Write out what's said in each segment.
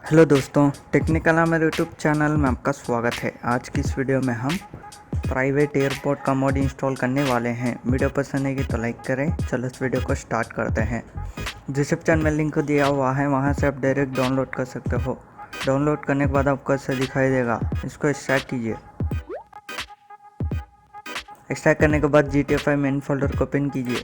Hello दोस्तों, technical आमर YouTube channel में आपका स्वागत है। आज की इस वीडियो में हम प्राइवेट एयरपोर्ट का मोड इंस्टॉल करने वाले हैं। वीडियो पसंद आएगी तो लाइक करें। चलो इस वीडियो को स्टार्ट करते हैं। डिस्क्रिप्शन में लिंक दिया हुआ है, वहां से आप डायरेक्ट डाउनलोड कर सकते हो। डाउनलोड करने के बाद आपको ऐसा दिखाई देगा। इसको एक्सट्रैक्ट कीजिए। एक्सट्रैक्ट करने के बाद GTFI मेन फोल्डर को ओपन कीजिए।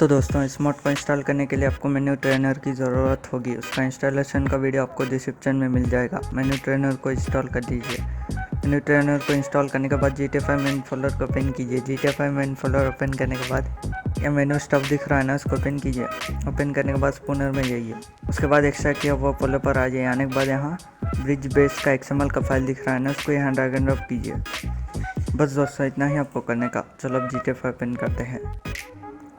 तो दोस्तों, इस मोड को इंस्टॉल करने के लिए आपको मेन्यू ट्रेनर की ज़रूरत होगी। उसका इंस्टॉलेशन का वीडियो आपको डिस्क्रिप्शन में मिल जाएगा। मेन्यू ट्रेनर को इंस्टॉल कर दीजिए। मेन्यू ट्रेनर को इंस्टॉल करने के बाद GTFI मेन फोल्डर को ओपन कीजिए। GTFI मेन फोल्डर ओपन करने के बाद ये मेन्यू स्टफ दिख रहा है ना, उसको ओपन कीजिए। ओपन करने के बाद स्पूनर में जाइए। उसके बाद एक्सट्रैक्ट किया हुआ फोल्डर पर आ जाइए। आने के बाद यहाँ ब्रिज बेस का XML का फाइल दिख रहा है ना, उसको यहाँ ड्रैग एंड ड्रॉप कीजिए। बस दोस्तों, इतना ही आपको करने का। चलो अब GTFI ओपन करते हैं।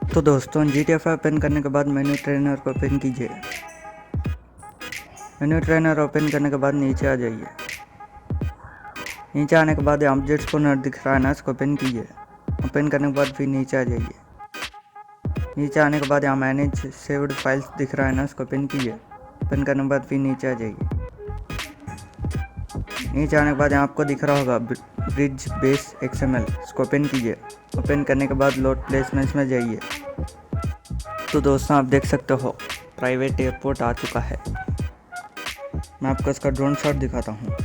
तो दोस्तों, GTFI ओपन करने के बाद मेन्यू ट्रेनर को ओपन कीजिए। मेन्यू ट्रेनर ओपन करने के बाद नीचे आ जाइए। नीचे आने के बाद ऑब्जेक्ट स्पूनर दिख रहा है ना, इसको ओपन कीजिए। ओपन करने के बाद फिर नीचे आ जाइए। नीचे आने के बाद यहाँ मैनेज सेव्ड फाइल्स दिख रहा है ना, इसको ओपन कीजिए। ओपन करने के बाद फिर नीचे आ जाइए। नीचे आने के बाद यहाँ आपको दिख रहा होगा ब्रिज बेस XML, इसको ओपन कीजिए। ओपन करने के बाद लोड प्लेसमेंट्स में जाइए। तो दोस्तों, आप देख सकते हो प्राइवेट एयरपोर्ट आ चुका है। मैं आपको इसका ड्रोन शॉट दिखाता हूँ।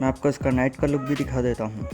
मैं आपको इसका नाइट का लुक भी दिखा देता हूँ।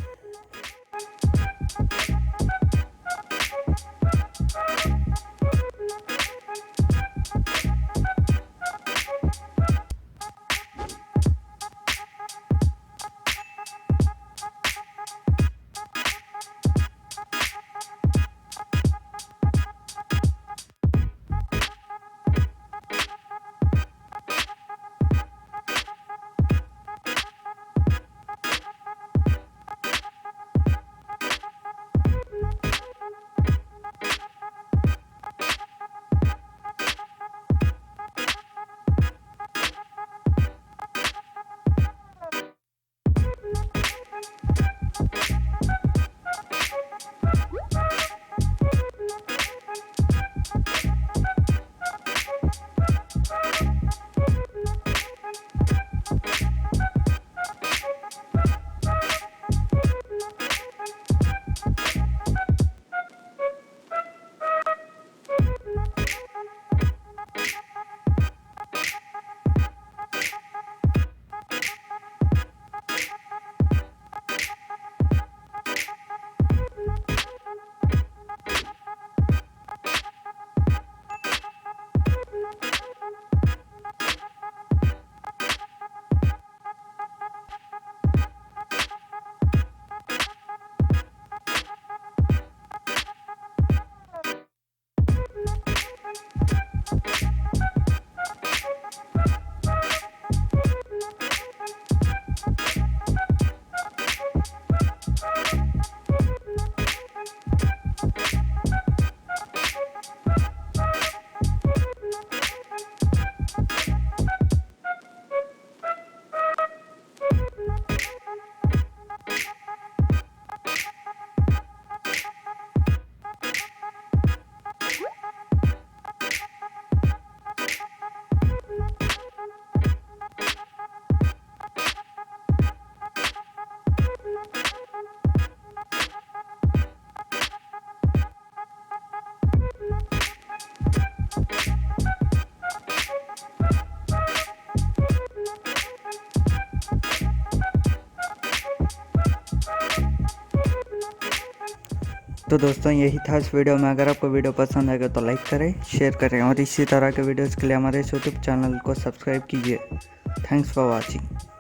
तो दोस्तों यही था इस वीडियो में। अगर आपको वीडियो पसंद आएगा तो लाइक करें, शेयर करें और इसी तरह के वीडियोज़ के लिए हमारे यूट्यूब चैनल को सब्सक्राइब कीजिए। Thanks for watching.